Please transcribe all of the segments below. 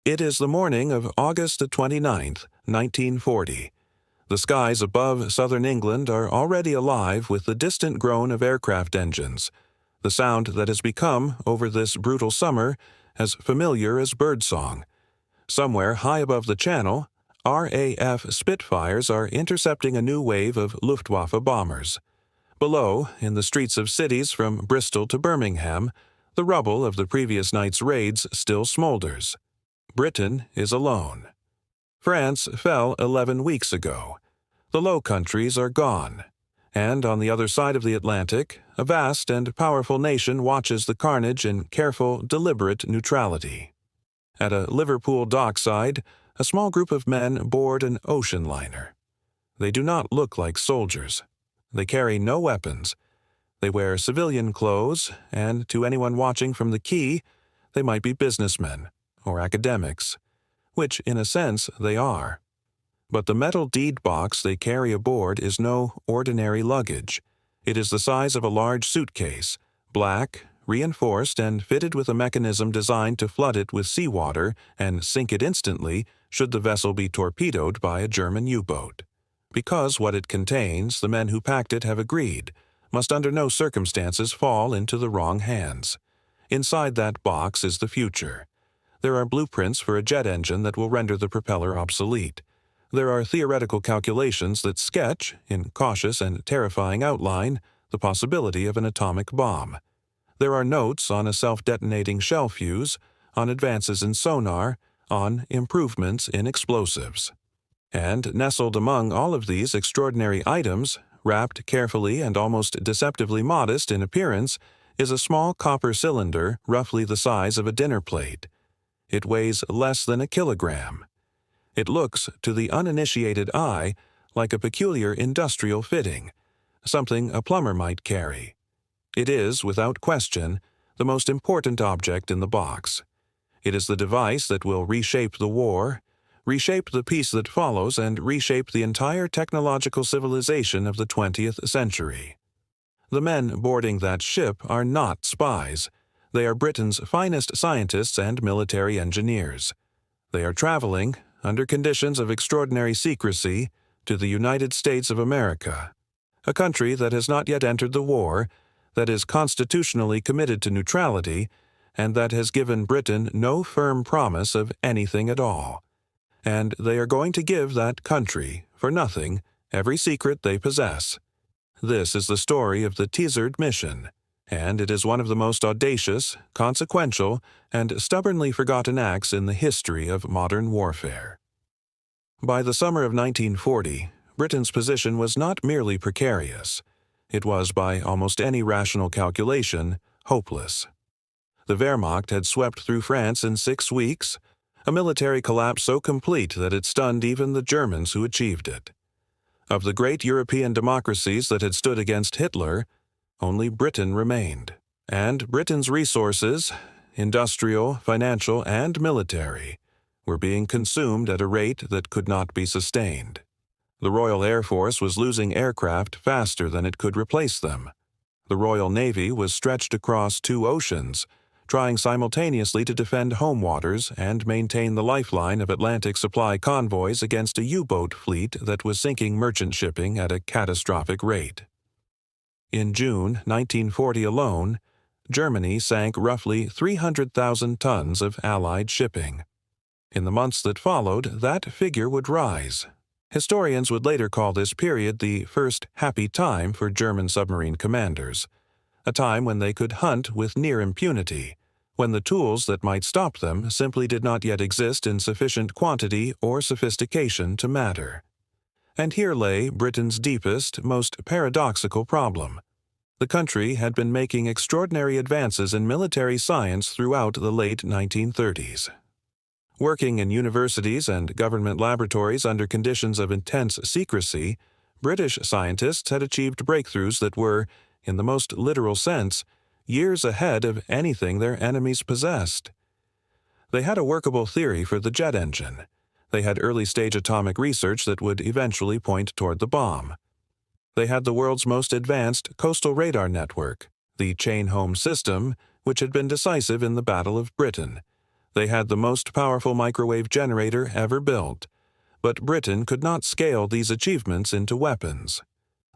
It is the morning of August 29th, 1940. The skies above southern England are already alive with the distant groan of aircraft engines, the sound that has become, over this brutal summer, as familiar as birdsong. Somewhere high above the Channel, RAF Spitfires are intercepting a new wave of Luftwaffe bombers. Below, in the streets of cities from Bristol to Birmingham, the rubble of the previous night's raids still smoulders. Britain is alone. France fell 11 weeks ago. The Low Countries are gone. And on the other side of the Atlantic, a vast and powerful nation watches the carnage in careful, deliberate neutrality. At a Liverpool dockside, a small group of men board an ocean liner. They do not look like soldiers. They carry no weapons. They wear civilian clothes, and to anyone watching from the quay, they might be businessmen or academics, which in a sense they are. But the metal deed box they carry aboard is no ordinary luggage. It is the size of a large suitcase, black, reinforced and fitted with a mechanism designed to flood it with seawater and sink it instantly should the vessel be torpedoed by a German U-boat. Because what it contains, the men who packed it have agreed, must under no circumstances fall into the wrong hands. Inside that box is the future. There are blueprints for a jet engine that will render the propeller obsolete. There are theoretical calculations that sketch, in cautious and terrifying outline, the possibility of an atomic bomb. There are notes on a self-detonating shell fuse, on advances in sonar, on improvements in explosives. And nestled among all of these extraordinary items, wrapped carefully and almost deceptively modest in appearance, is a small copper cylinder roughly the size of a dinner plate. It weighs less than a kilogram. It looks, to the uninitiated eye, like a peculiar industrial fitting, something a plumber might carry. It is, without question, the most important object in the box. It is the device that will reshape the war, reshape the peace that follows, and reshape the entire technological civilization of the 20th century. The men boarding that ship are not spies. They are Britain's finest scientists and military engineers. They are traveling, under conditions of extraordinary secrecy, to the United States of America, a country that has not yet entered the war, that is constitutionally committed to neutrality, and that has given Britain no firm promise of anything at all. And they are going to give that country, for nothing, every secret they possess. This is the story of the teasered mission, and it is one of the most audacious, consequential, and stubbornly forgotten acts in the history of modern warfare. By the summer of 1940, Britain's position was not merely precarious. It was, by almost any rational calculation, hopeless. The Wehrmacht had swept through France in 6 weeks, a military collapse so complete that it stunned even the Germans who achieved it. Of the great European democracies that had stood against Hitler, only Britain remained, and Britain's resources, industrial, financial, and military, were being consumed at a rate that could not be sustained. The Royal Air Force was losing aircraft faster than it could replace them. The Royal Navy was stretched across 2 oceans, trying simultaneously to defend home waters and maintain the lifeline of Atlantic supply convoys against a U-boat fleet that was sinking merchant shipping at a catastrophic rate. In June 1940 alone, Germany sank roughly 300,000 tons of Allied shipping. In the months that followed, that figure would rise. Historians would later call this period the first happy time for German submarine commanders, a time when they could hunt with near impunity, when the tools that might stop them simply did not yet exist in sufficient quantity or sophistication to matter. And here lay Britain's deepest, most paradoxical problem. The country had been making extraordinary advances in military science throughout the late 1930s. Working in universities and government laboratories under conditions of intense secrecy, British scientists had achieved breakthroughs that were, in the most literal sense, years ahead of anything their enemies possessed. They had a workable theory for the jet engine. They had early-stage atomic research that would eventually point toward the bomb. They had the world's most advanced coastal radar network, the chain-home system, which had been decisive in the Battle of Britain, They had the most powerful microwave generator ever built, but Britain could not scale these achievements into weapons.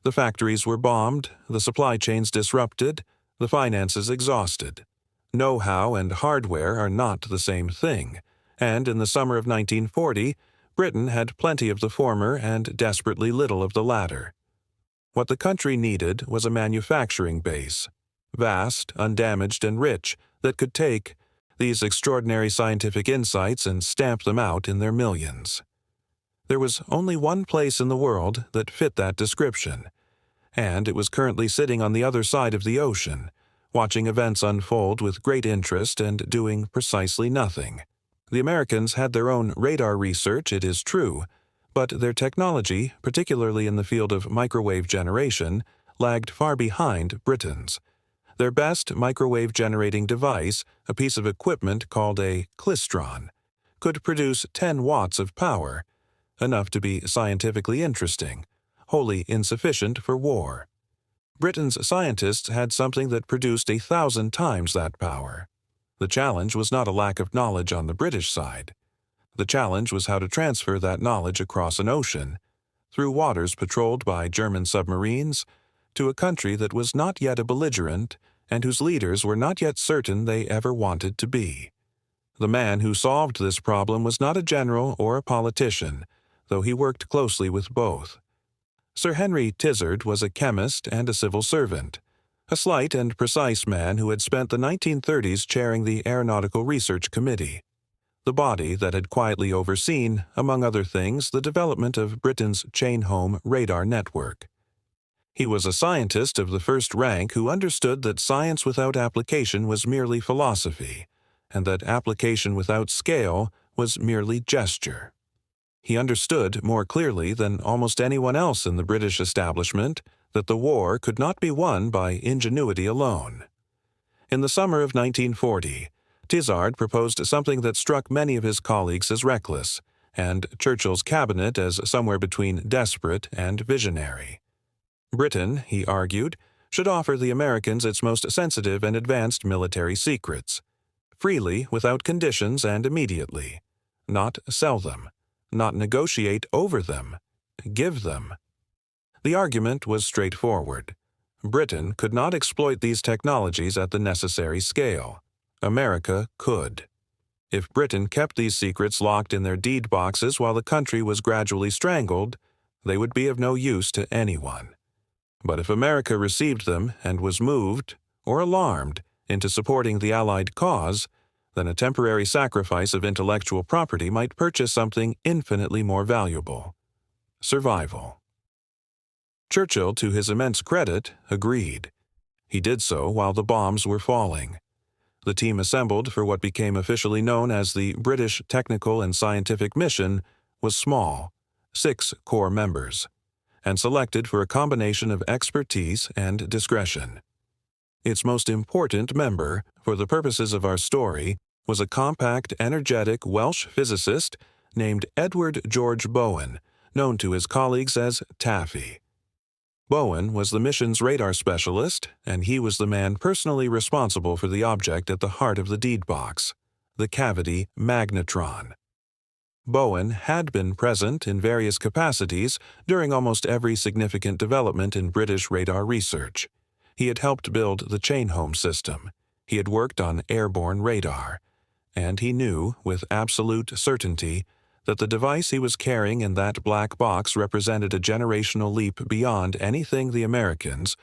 The factories were bombed, the supply chains disrupted, the finances exhausted. Know-how and hardware are not the same thing, and in the summer of 1940, Britain had plenty of the former and desperately little of the latter. What the country needed was a manufacturing base, vast, undamaged, and rich, that could take these extraordinary scientific insights and stamp them out in their millions. There was only one place in the world that fit that description, and it was currently sitting on the other side of the ocean, watching events unfold with great interest and doing precisely nothing. The Americans had their own radar research, it is true, but their technology, particularly in the field of microwave generation, lagged far behind Britain's. Their best microwave-generating device, a piece of equipment called a klystron, could produce 10 watts of power, enough to be scientifically interesting, wholly insufficient for war. Britain's scientists had something that produced 1,000 times that power. The challenge was not a lack of knowledge on the British side. The challenge was how to transfer that knowledge across an ocean, through waters patrolled by German submarines, to a country that was not yet a belligerent and whose leaders were not yet certain they ever wanted to be. The man who solved this problem was not a general or a politician, though he worked closely with both. Sir Henry Tizard was a chemist and a civil servant, a slight and precise man who had spent the 1930s chairing the Aeronautical Research Committee, the body that had quietly overseen, among other things, the development of Britain's chain-home radar network. He was a scientist of the first rank who understood that science without application was merely philosophy, and that application without scale was merely gesture. He understood more clearly than almost anyone else in the British establishment that the war could not be won by ingenuity alone. In the summer of 1940, Tizard proposed something that struck many of his colleagues as reckless, and Churchill's cabinet as somewhere between desperate and visionary. Britain, he argued, should offer the Americans its most sensitive and advanced military secrets, freely, without conditions, and immediately. Not sell them, not negotiate over them, give them. The argument was straightforward. Britain could not exploit these technologies at the necessary scale. America could. If Britain kept these secrets locked in their deed boxes while the country was gradually strangled, they would be of no use to anyone. But if America received them and was moved, or alarmed, into supporting the Allied cause, then a temporary sacrifice of intellectual property might purchase something infinitely more valuable: survival. Churchill, to his immense credit, agreed. He did so while the bombs were falling. The team assembled for what became officially known as the British Technical and Scientific Mission was small, 6 core members, and selected for a combination of expertise and discretion. Its most important member, for the purposes of our story, was a compact, energetic Welsh physicist named Edward George Bowen, known to his colleagues as Taffy. Bowen was the mission's radar specialist, and he was the man personally responsible for the object at the heart of the deed box, the cavity magnetron. Bowen had been present in various capacities during almost every significant development in British radar research. He had helped build the chain-home system. He had worked on airborne radar. And he knew, with absolute certainty, that the device he was carrying in that black box represented a generational leap beyond anything the Americans,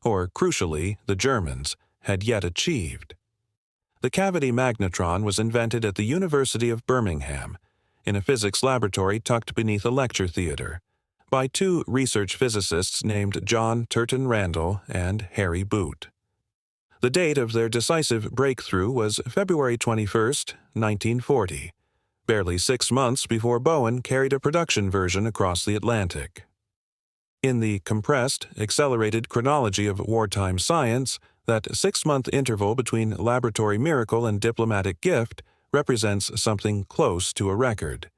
or crucially the Germans, had yet achieved. The cavity magnetron was invented at the University of Birmingham, in a physics laboratory tucked beneath a lecture theater, by 2 research physicists named John Turton Randall and Harry Boot. The date of their decisive breakthrough was February 21, 1940, barely 6 months before Bowen carried a production version across the Atlantic. In the compressed, accelerated chronology of wartime science, that 6-month interval between laboratory miracle and diplomatic gift represents something close to a record.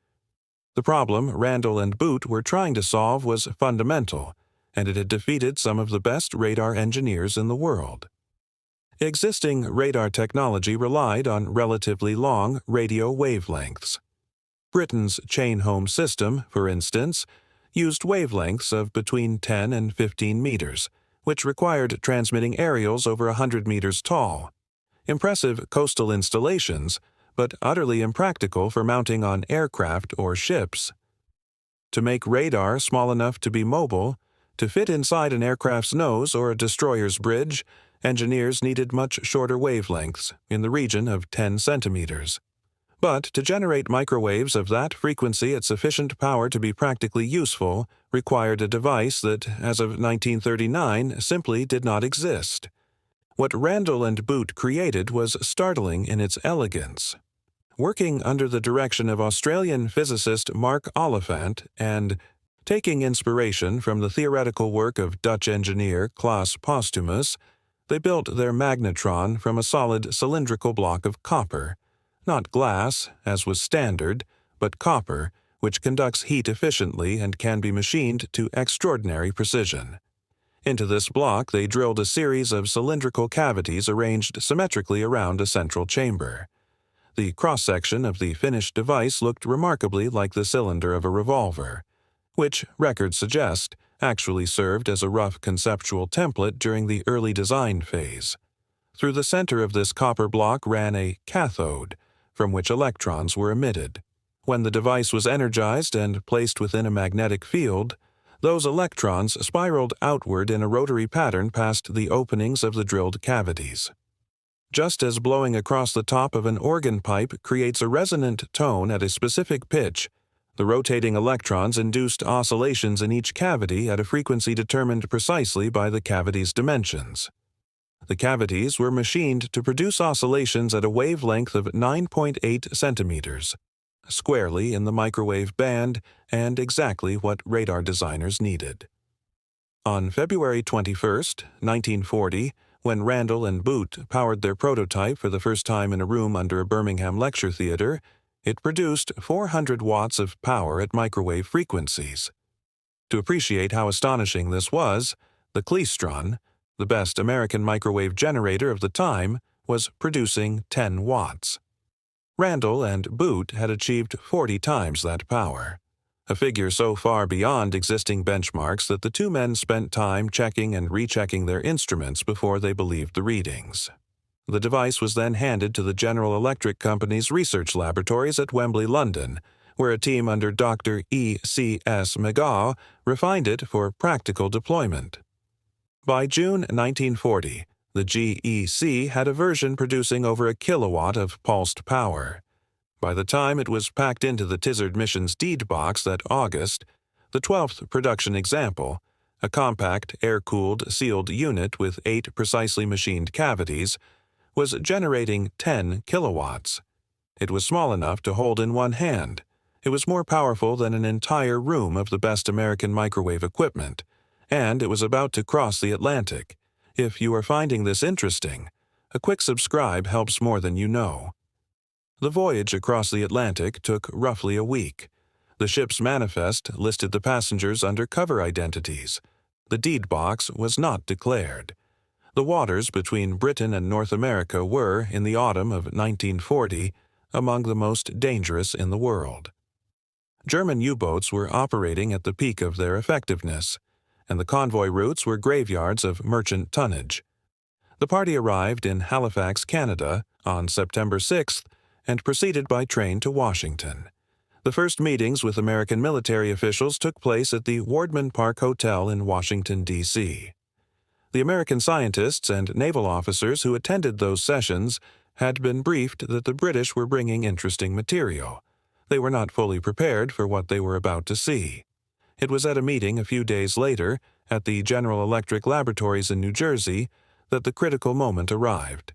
The problem Randall and Boot were trying to solve was fundamental, and it had defeated some of the best radar engineers in the world. Existing radar technology relied on relatively long radio wavelengths. Britain's chain-home system, for instance, used wavelengths of between 10 and 15 meters, which required transmitting aerials over 100 meters tall. Impressive coastal installations, but utterly impractical for mounting on aircraft or ships. To make radar small enough to be mobile, to fit inside an aircraft's nose or a destroyer's bridge, engineers needed much shorter wavelengths, in the region of 10 centimeters. But to generate microwaves of that frequency at sufficient power to be practically useful required a device that, as of 1939, simply did not exist. What Randall and Boot created was startling in its elegance. Working under the direction of Australian physicist Mark Oliphant and taking inspiration from the theoretical work of Dutch engineer Klaas Posthumus, they built their magnetron from a solid cylindrical block of copper, not glass, as was standard, but copper, which conducts heat efficiently and can be machined to extraordinary precision. Into this block they drilled a series of cylindrical cavities arranged symmetrically around a central chamber. The cross-section of the finished device looked remarkably like the cylinder of a revolver, which, records suggest, actually served as a rough conceptual template during the early design phase. Through the center of this copper block ran a cathode, from which electrons were emitted. When the device was energized and placed within a magnetic field, those electrons spiraled outward in a rotary pattern past the openings of the drilled cavities. Just as blowing across the top of an organ pipe creates a resonant tone at a specific pitch, the rotating electrons induced oscillations in each cavity at a frequency determined precisely by the cavity's dimensions. The cavities were machined to produce oscillations at a wavelength of 9.8 centimeters, squarely in the microwave band and exactly what radar designers needed. On February 21, 1940, when Randall and Boot powered their prototype for the first time in a room under a Birmingham lecture theater, it produced 400 watts of power at microwave frequencies. To appreciate how astonishing this was, the klystron, the best American microwave generator of the time, was producing 10 watts. Randall and Boot had achieved 40 times that power, a figure so far beyond existing benchmarks that the two men spent time checking and rechecking their instruments before they believed the readings. The device was then handed to the General Electric Company's research laboratories at Wembley, London, where a team under Dr. E.C.S. McGaw refined it for practical deployment. By June 1940, the GEC had a version producing over a kilowatt of pulsed power. By the time it was packed into the Tizard mission's deed box that August, the 12th production example, a compact, air-cooled, sealed unit with 8 precisely machined cavities, was generating 10 kilowatts. It was small enough to hold in one hand. It was more powerful than an entire room of the best American microwave equipment, and it was about to cross the Atlantic. If you are finding this interesting, a quick subscribe helps more than you know. The voyage across the Atlantic took roughly a week. The ship's manifest listed the passengers under cover identities. The deed box was not declared. The waters between Britain and North America were, in the autumn of 1940, among the most dangerous in the world. German U-boats were operating at the peak of their effectiveness, and the convoy routes were graveyards of merchant tonnage. The party arrived in Halifax, Canada, on September 6th and proceeded by train to Washington. The first meetings with American military officials took place at the Wardman Park Hotel in Washington, D.C. The American scientists and naval officers who attended those sessions had been briefed that the British were bringing interesting material. They were not fully prepared for what they were about to see. It was at a meeting a few days later, at the General Electric Laboratories in New Jersey, that the critical moment arrived.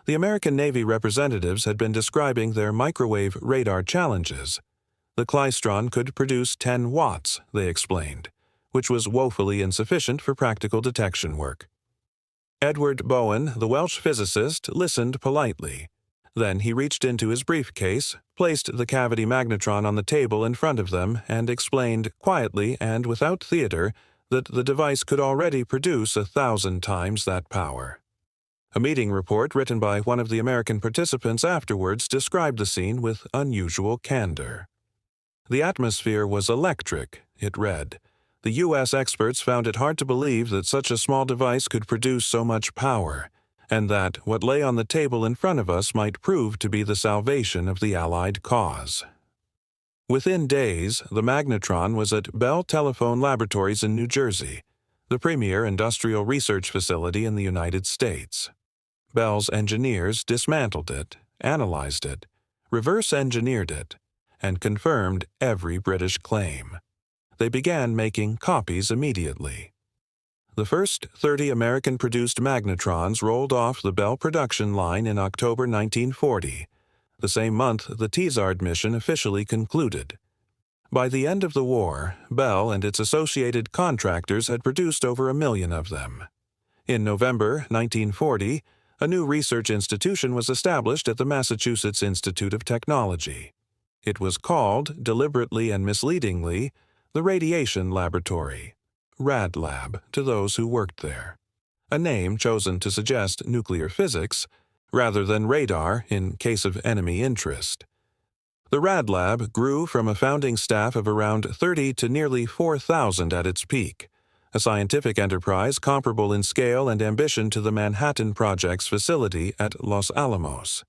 The American Navy representatives had been describing their microwave radar challenges. The klystron could produce 10 watts, they explained, which was woefully insufficient for practical detection work. Edward Bowen, the Welsh physicist, listened politely. Then he reached into his briefcase, placed the cavity magnetron on the table in front of them, and explained quietly and without theater that the device could already produce 1,000 times that power. A meeting report written by one of the American participants afterwards described the scene with unusual candor. "The atmosphere was electric," it read. "The U.S. experts found it hard to believe that such a small device could produce so much power, and that what lay on the table in front of us might prove to be the salvation of the Allied cause." Within days, the magnetron was at Bell Telephone Laboratories in New Jersey, the premier industrial research facility in the United States. Bell's engineers dismantled it, analyzed it, reverse-engineered it, and confirmed every British claim. They began making copies immediately. The first 30 American-produced magnetrons rolled off the Bell production line in October 1940, the same month the Teasard mission officially concluded. By the end of the war, Bell and its associated contractors had produced over 1 million of them. In November 1940, a new research institution was established at the Massachusetts Institute of Technology. It was called, deliberately and misleadingly, the Radiation Laboratory, Rad Lab, to those who worked there, a name chosen to suggest nuclear physics rather than radar in case of enemy interest. The Rad Lab grew from a founding staff of around 30 to nearly 4,000 at its peak, a scientific enterprise comparable in scale and ambition to the Manhattan Project's facility at Los Alamos.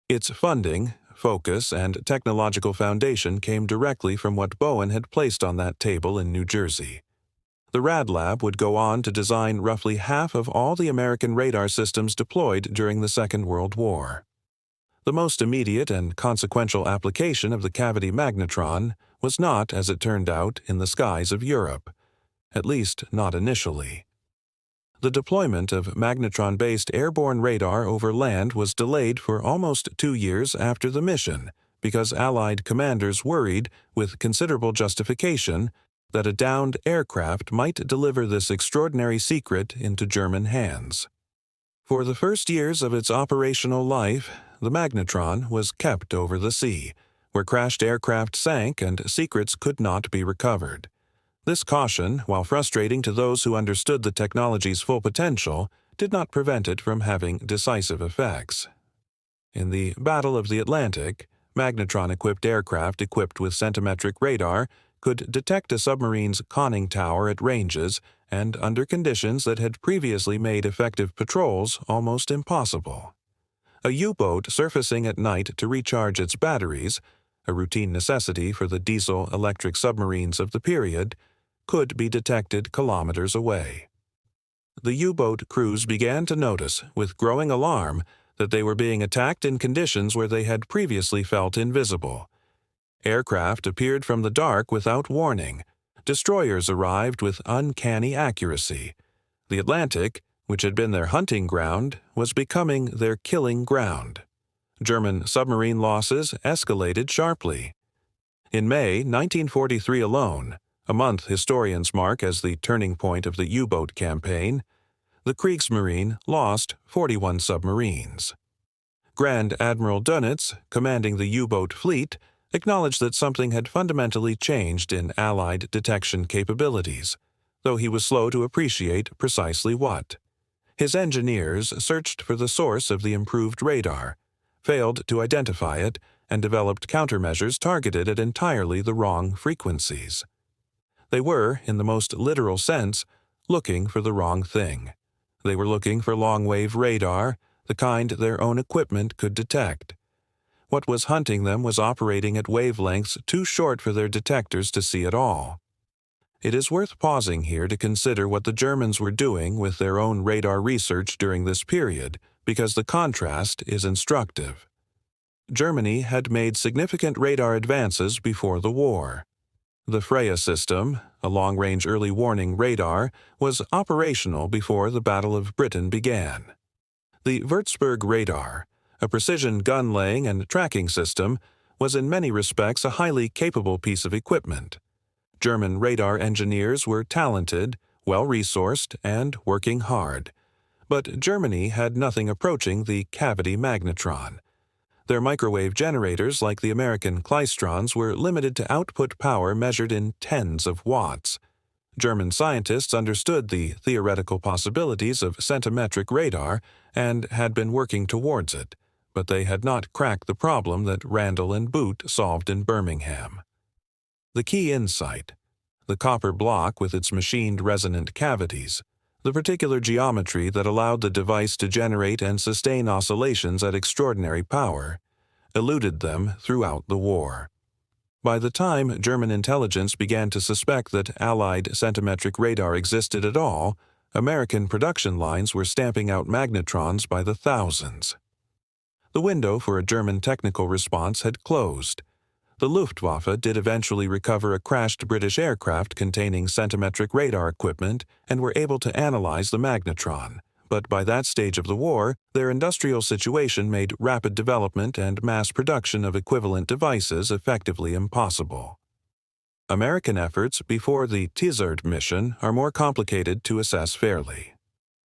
Its funding, focus, and technological foundation came directly from what Bowen had placed on that table in New Jersey. The Rad Lab would go on to design roughly half of all the American radar systems deployed during the Second World War. The most immediate and consequential application of the cavity magnetron was not, as it turned out, in the skies of Europe, at least not initially. The deployment of magnetron-based airborne radar over land was delayed for almost 2 years after the mission because Allied commanders worried, with considerable justification, that a downed aircraft might deliver this extraordinary secret into German hands. For the first years of its operational life, the magnetron was kept over the sea, where crashed aircraft sank and secrets could not be recovered. This caution, while frustrating to those who understood the technology's full potential, did not prevent it from having decisive effects. In the Battle of the Atlantic, magnetron-equipped aircraft equipped with centimetric radar could detect a submarine's conning tower at ranges and under conditions that had previously made effective patrols almost impossible. A U-boat surfacing at night to recharge its batteries, a routine necessity for the diesel-electric submarines of the period, could be detected kilometers away. The U-boat crews began to notice, with growing alarm, that they were being attacked in conditions where they had previously felt invisible. Aircraft appeared from the dark without warning. Destroyers arrived with uncanny accuracy. The Atlantic, which had been their hunting ground, was becoming their killing ground. German submarine losses escalated sharply. In May 1943 alone, a month historians mark as the turning point of the U-boat campaign, the Kriegsmarine lost 41 submarines. Grand Admiral Dönitz, commanding the U-boat fleet, acknowledged that something had fundamentally changed in Allied detection capabilities, though he was slow to appreciate precisely what. His engineers searched for the source of the improved radar, failed to identify it, and developed countermeasures targeted at entirely the wrong frequencies. They were, in the most literal sense, looking for the wrong thing. They were looking for long-wave radar, the kind their own equipment could detect. What was hunting them was operating at wavelengths too short for their detectors to see at all. It is worth pausing here to consider what the Germans were doing with their own radar research during this period, because the contrast is instructive. Germany had made significant radar advances before the war. The Freya system, a long-range early warning radar, was operational before the Battle of Britain began. The Würzburg radar, a precision gun-laying and tracking system, was in many respects a highly capable piece of equipment. German radar engineers were talented, well-resourced, and working hard. But Germany had nothing approaching the cavity magnetron. Their microwave generators, like the American Klystrons, were limited to output power measured in tens of watts. German scientists understood the theoretical possibilities of centimetric radar and had been working towards it, but they had not cracked the problem that Randall and Boot solved in Birmingham. The key insight: the copper block with its machined resonant cavities, the particular geometry that allowed the device to generate and sustain oscillations at extraordinary power, eluded them throughout the war. By the time German intelligence began to suspect that Allied centimetric radar existed at all, American production lines were stamping out magnetrons by the thousands. The window for a German technical response had closed. The Luftwaffe did eventually recover a crashed British aircraft containing centimetric radar equipment and were able to analyze the magnetron. But by that stage of the war, their industrial situation made rapid development and mass production of equivalent devices effectively impossible. American efforts before the Tizard mission are more complicated to assess fairly.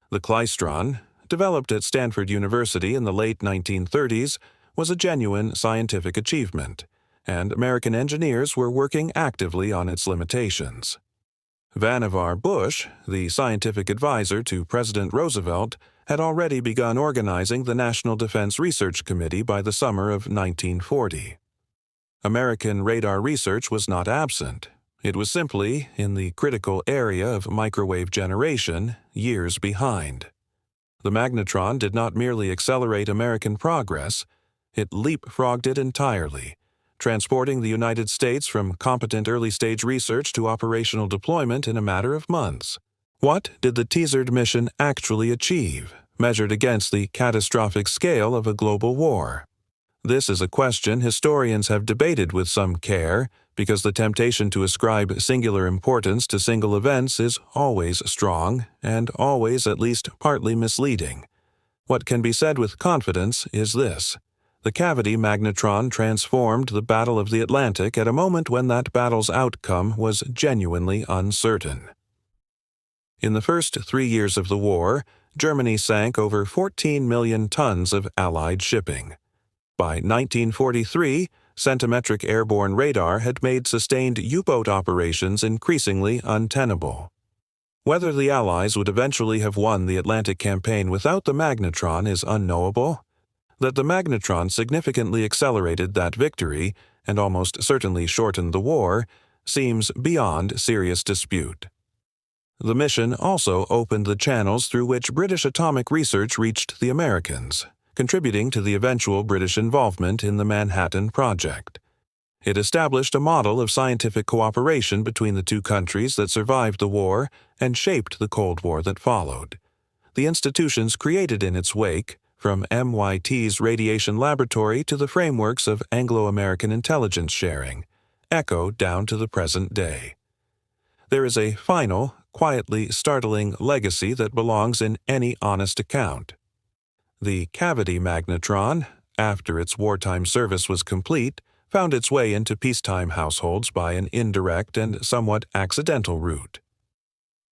The Klystron, developed at Stanford University in the late 1930s, was a genuine scientific achievement, and American engineers were working actively on its limitations. Vannevar Bush, the scientific advisor to President Roosevelt, had already begun organizing the National Defense Research Committee by the summer of 1940. American radar research was not absent. It was simply, in the critical area of microwave generation, years behind. The magnetron did not merely accelerate American progress, it leapfrogged it entirely, transporting the United States from competent early-stage research to operational deployment in a matter of months. What did the Tizard mission actually achieve, measured against the catastrophic scale of a global war? This is a question historians have debated with some care, because the temptation to ascribe singular importance to single events is always strong and always at least partly misleading. What can be said with confidence is this: the cavity magnetron transformed the Battle of the Atlantic at a moment when that battle's outcome was genuinely uncertain. In the first 3 years of the war, Germany sank over 14 million tons of Allied shipping. By 1943, centimetric airborne radar had made sustained U-boat operations increasingly untenable. Whether the Allies would eventually have won the Atlantic campaign without the magnetron is unknowable. That the magnetron significantly accelerated that victory, and almost certainly shortened the war, seems beyond serious dispute. The mission also opened the channels through which British atomic research reached the Americans, contributing to the eventual British involvement in the Manhattan Project. It established a model of scientific cooperation between the two countries that survived the war and shaped the Cold War that followed. The institutions created in its wake, from MIT's radiation laboratory to the frameworks of Anglo-American intelligence sharing, echo down to the present day. There is a final, quietly startling legacy that belongs in any honest account. The cavity magnetron, after its wartime service was complete, found its way into peacetime households by an indirect and somewhat accidental route.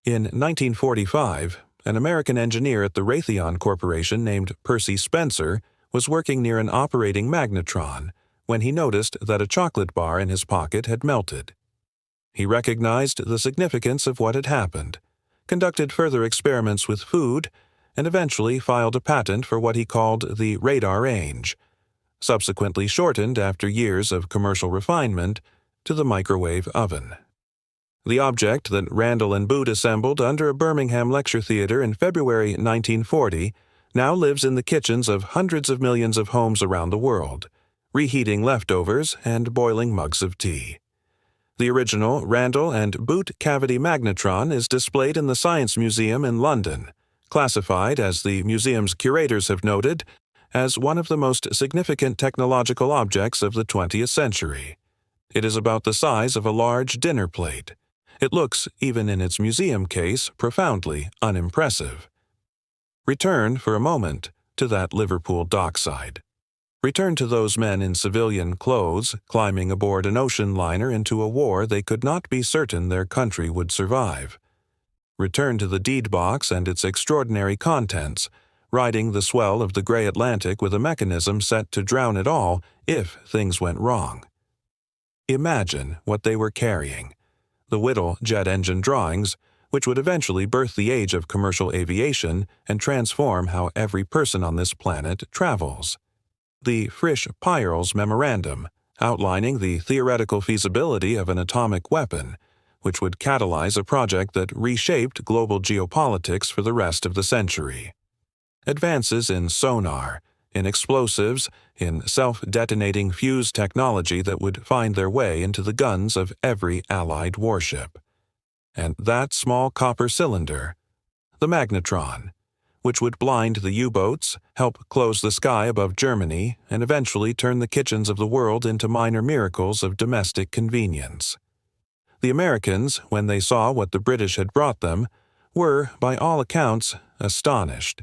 In 1945, an American engineer at the Raytheon Corporation named Percy Spencer was working near an operating magnetron when he noticed that a chocolate bar in his pocket had melted. He recognized the significance of what had happened, conducted further experiments with food, and eventually filed a patent for what he called the radar range, subsequently shortened after years of commercial refinement to the microwave oven. The object that Randall and Boot assembled under a Birmingham lecture theater in February 1940 now lives in the kitchens of hundreds of millions of homes around the world, reheating leftovers and boiling mugs of tea. The original Randall and Boot cavity magnetron is displayed in the Science Museum in London, classified, as the museum's curators have noted, as one of the most significant technological objects of the 20th century. It is about the size of a large dinner plate. It looks, even in its museum case, profoundly unimpressive. Return, for a moment, to that Liverpool dockside. Return to those men in civilian clothes climbing aboard an ocean liner into a war they could not be certain their country would survive. Return to the deed box and its extraordinary contents, riding the swell of the gray Atlantic with a mechanism set to drown it all if things went wrong. Imagine what they were carrying. the Whittle jet engine drawings, which would eventually birth the age of commercial aviation and transform how every person on this planet travels. The Frisch-Peierls Memorandum, outlining the theoretical feasibility of an atomic weapon, which would catalyze a project that reshaped global geopolitics for the rest of the century. Advances in sonar, in explosives, in self-detonating fuse technology that would find their way into the guns of every Allied warship. And that small copper cylinder, the magnetron, which would blind the U-boats, help close the sky above Germany, and eventually turn the kitchens of the world into minor miracles of domestic convenience. The Americans, when they saw what the British had brought them, were, by all accounts, astonished.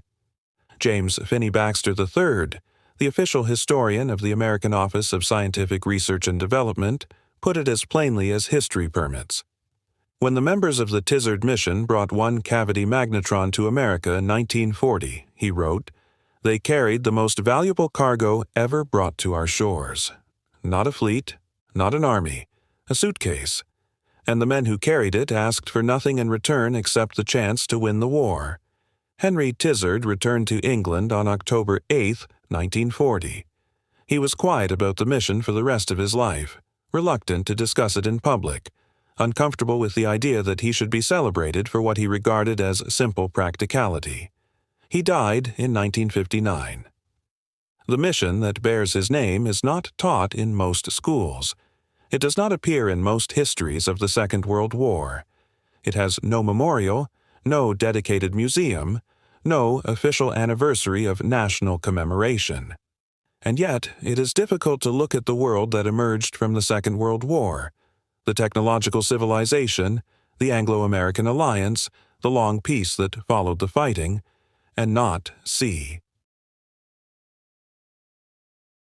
James Finney Baxter III, the official historian of the American Office of Scientific Research and Development, put it as plainly as history permits. When the members of the Tizard mission brought one-cavity magnetron to America in 1940, he wrote, "They carried the most valuable cargo ever brought to our shores. Not a fleet, not an army, a suitcase. And the men who carried it asked for nothing in return except the chance to win the war." Henry Tizard returned to England on October 8, 1940. He was quiet about the mission for the rest of his life, reluctant to discuss it in public, uncomfortable with the idea that he should be celebrated for what he regarded as simple practicality. He died in 1959. The mission that bears his name is not taught in most schools. It does not appear in most histories of the Second World War. It has no memorial, no dedicated museum, no official anniversary of national commemoration. And yet, it is difficult to look at the world that emerged from the Second World War, the technological civilization, the Anglo-American alliance, the long peace that followed the fighting, and not see